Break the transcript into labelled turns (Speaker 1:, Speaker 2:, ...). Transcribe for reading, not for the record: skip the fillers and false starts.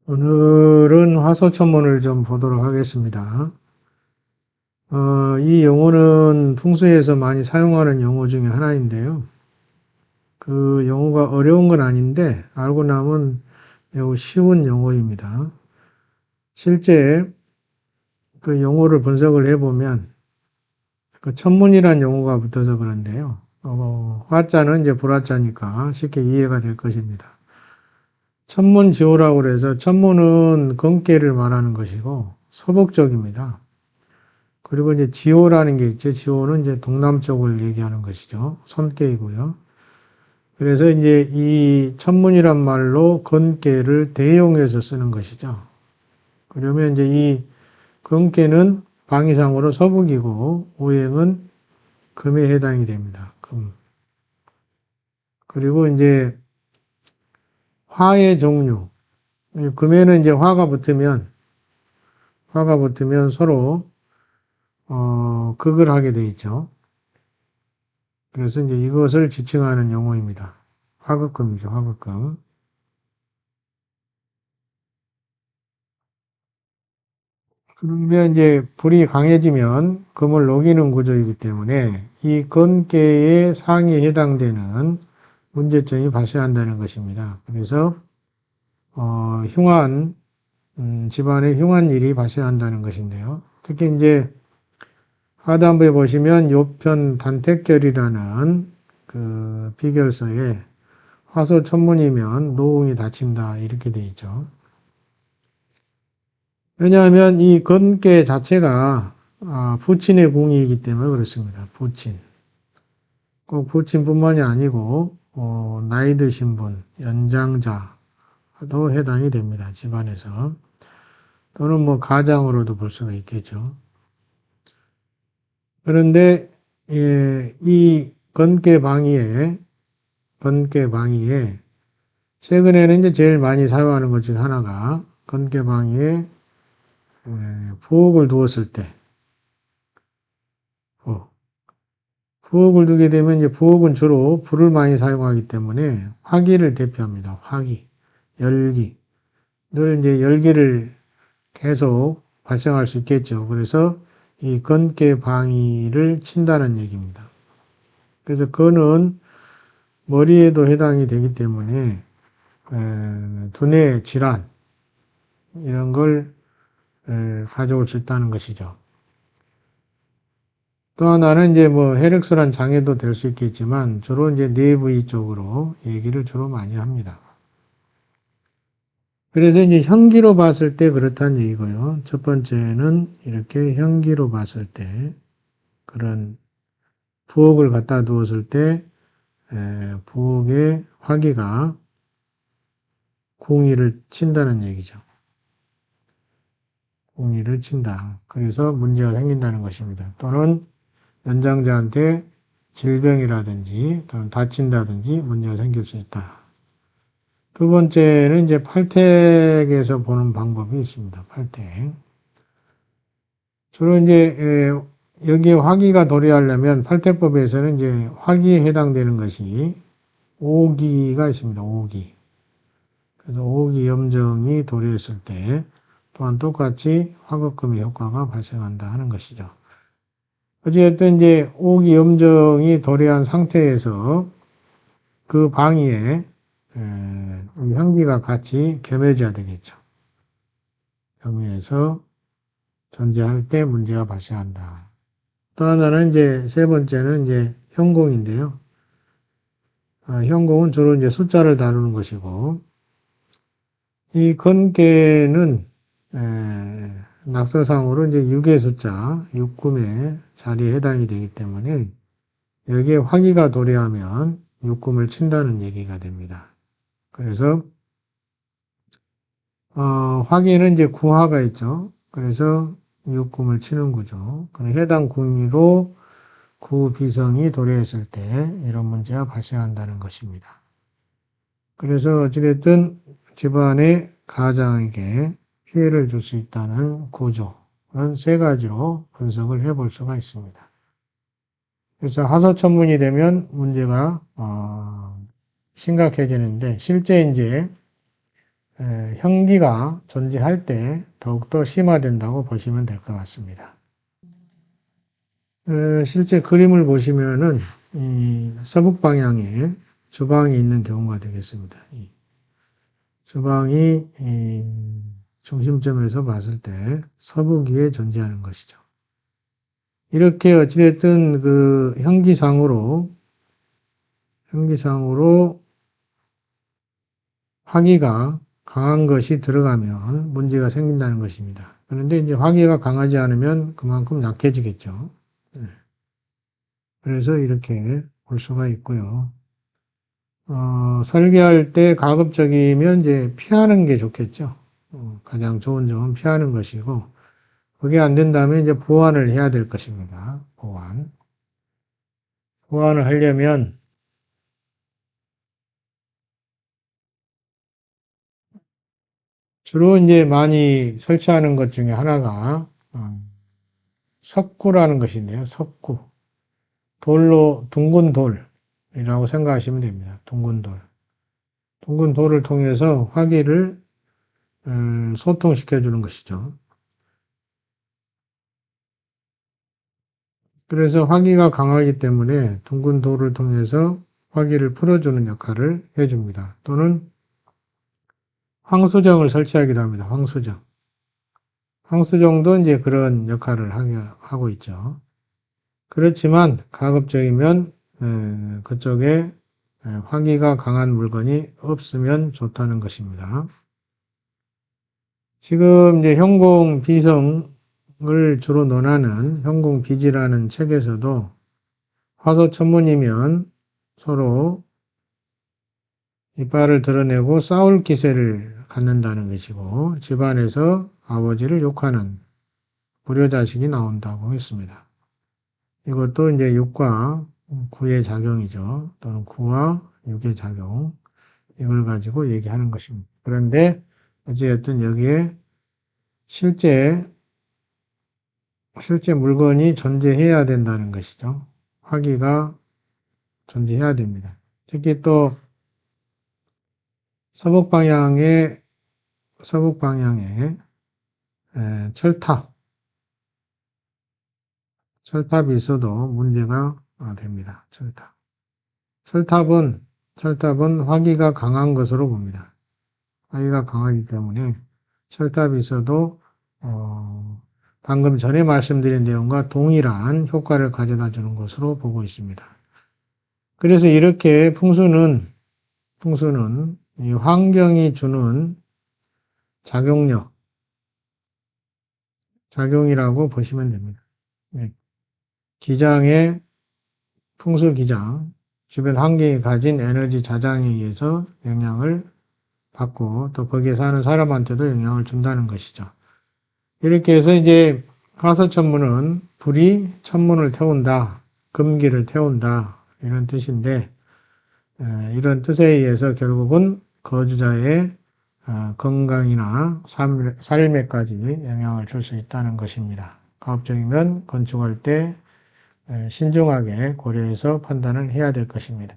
Speaker 1: 오늘은 화소천문을 좀 보도록 하겠습니다. 이 용어는 풍수에서 많이 사용하는 용어 중에 하나인데요. 그 용어가 어려운 건 아닌데 알고 나면 매우 쉬운 용어입니다. 실제 그 용어를 분석을 해보면 그 천문이란 용어가 붙어서 그런데요. 화자는 이제 불화자니까 쉽게 이해가 될 것입니다. 천문지호라고 그래서 천문은 건계를 말하는 것이고 서북쪽입니다. 그리고 이제 지호라는 게 있죠. 지호는 이제 동남쪽을 얘기하는 것이죠. 손께이고요. 그래서 이제 이 천문이란 말로 건께를 대용해서 쓰는 것이죠. 그러면 이제 이 건께는 방위상으로 서북이고 오행은 금에 해당이 됩니다. 금. 그리고 이제 화의 종류. 금에는 이제 화가 붙으면 서로 극을 하게 돼 있죠. 그래서 이제 이것을 지칭하는 용어입니다. 화극금이죠, 화극금. 그러면 이제 불이 강해지면 금을 녹이는 구조이기 때문에 이 건계의 상에 해당되는 문제점이 발생한다는 것입니다. 그래서 흉한 집안에 흉한 일이 발생한다는 것인데요. 특히 이제 하단부에 보시면 요편 단택결이라는 그 비결서에 화소천문이면 노웅이 닫힌다 이렇게 돼 있죠. 왜냐하면 이 건계 자체가 부친의 궁이기 때문에 그렇습니다. 부친. 꼭 부친뿐만이 아니고 나이 드신 분, 연장자도 해당이 됩니다. 집안에서. 또는 뭐 가장으로도 볼 수가 있겠죠. 그런데 이 건계방위에 최근에는 이제 제일 많이 사용하는 것 중 하나가 건계방위에 부엌을 두었을 때 부엌을 두게 되면 이제 부엌은 주로 불을 많이 사용하기 때문에 화기를 대표합니다. 화기, 열기. 늘 이제 열기를 계속 발생할 수 있겠죠. 그래서 이 건계 방위를 친다는 얘기입니다. 그래서 건은 머리에도 해당이 되기 때문에 두뇌 질환 이런 걸 가져올 수 있다는 것이죠. 또 하나는 이제 뭐 혈액순환 장애도 될 수 있겠지만 주로 이제 뇌 부위 쪽으로 얘기를 주로 많이 합니다. 그래서 이제 형기로 봤을 때 그렇다는 얘기고요. 첫 번째는 이렇게 형기로 봤을 때 그런 부엌을 갖다 두었을 때 부엌의 화기가 궁이를 친다는 얘기죠. 궁이를 친다. 그래서 문제가 생긴다는 것입니다. 또는 연장자한테 질병이라든지 또는 다친다든지 문제가 생길 수 있다. 두 번째는 이제 팔택에서 보는 방법이 있습니다. 팔택. 주로 이제 여기에 화기가 도래하려면 팔택법에서는 이제 화기에 해당되는 것이 오기가 있습니다. 오기. 그래서 오기 염정이 도래했을 때 또한 똑같이 화극금의 효과가 발생한다 하는 것이죠. 어쨌든 이제 오기 염정이 도래한 상태에서 그 방위에 향기가 같이 겸해져야 되겠죠. 겸해서 존재할 때 문제가 발생한다. 또 하나는 이제 세 번째는 이제 현공인데요. 현공은 주로 이제 숫자를 다루는 것이고 이 건계는 낙서상으로 이제 6의 숫자, 6금의 자리에 해당이 되기 때문에 여기에 화기가 도래하면 6금을 친다는 얘기가 됩니다. 그래서 화기는 이제 구화가 있죠. 그래서 6금을 치는 거죠. 해당 궁위로 구비성이 도래했을 때 이런 문제가 발생한다는 것입니다. 그래서 어찌됐든 집안의 가장에게 피해를 줄 수 있다는 구조는 세 가지로 분석을 해볼 수가 있습니다. 그래서 하소천문이 되면 문제가 심각해지는데 실제 이제 형기가 존재할 때 더욱더 심화된다고 보시면 될 것 같습니다. 실제 그림을 보시면은 이 서북 방향에 주방이 있는 경우가 되겠습니다. 이 주방이 이 중심점에서 봤을 때 서북위에 존재하는 것이죠. 이렇게 어찌됐든 그 형기상으로 화기가 강한 것이 들어가면 문제가 생긴다는 것입니다. 그런데 이제 화기가 강하지 않으면 그만큼 약해지겠죠. 그래서 이렇게 볼 수가 있고요. 설계할 때 가급적이면 이제 피하는 게 좋겠죠. 가장 좋은 점은 피하는 것이고, 그게 안 된다면 이제 보완을 해야 될 것입니다. 보완을 하려면 주로 이제 많이 설치하는 것 중에 하나가 석구라는 것인데요. 석구. 돌로 둥근 돌이라고 생각하시면 됩니다. 둥근 돌. 둥근 돌을 통해서 화기를 소통시켜 주는 것이죠. 그래서 화기가 강하기 때문에 둥근 돌을 통해서 화기를 풀어주는 역할을 해줍니다. 또는 황수정을 설치하기도 합니다. 황수정. 황수정도 이제 그런 역할을 하고 있죠. 그렇지만 가급적이면 그쪽에 화기가 강한 물건이 없으면 좋다는 것입니다. 지금 이제 현공 비성을 주로 논하는 현공 비지라는 책에서도 화소 천문이면 서로 이빨을 드러내고 싸울 기세를 갖는다는 것이고 집안에서 아버지를 욕하는 불효자식이 나온다고 했습니다. 이것도 이제 6과 9의 작용이죠. 또는 9와 6의 작용. 이걸 가지고 얘기하는 것입니다. 그런데 어쨌든 여기에 실제 물건이 존재해야 된다는 것이죠. 화기가 존재해야 됩니다. 특히 또 서북 방향에 철탑이 있어도 문제가 됩니다. 철탑은 화기가 강한 것으로 봅니다. 화기가 강하기 때문에 철탑이 있어도 방금 전에 말씀드린 내용과 동일한 효과를 가져다 주는 것으로 보고 있습니다. 그래서 이렇게 풍수는 이 환경이 주는 작용이라고 보시면 됩니다. 풍수 기장, 주변 환경이 가진 에너지 자장에 의해서 영향을 받고 또 거기에 사는 사람한테도 영향을 준다는 것이죠. 이렇게 해서 이제 화서천문은 불이 천문을 태운다, 금기를 태운다 이런 뜻인데 이런 뜻에 의해서 결국은 거주자의 건강이나 삶에까지 영향을 줄 수 있다는 것입니다. 가급적이면 건축할 때 신중하게 고려해서 판단을 해야 될 것입니다.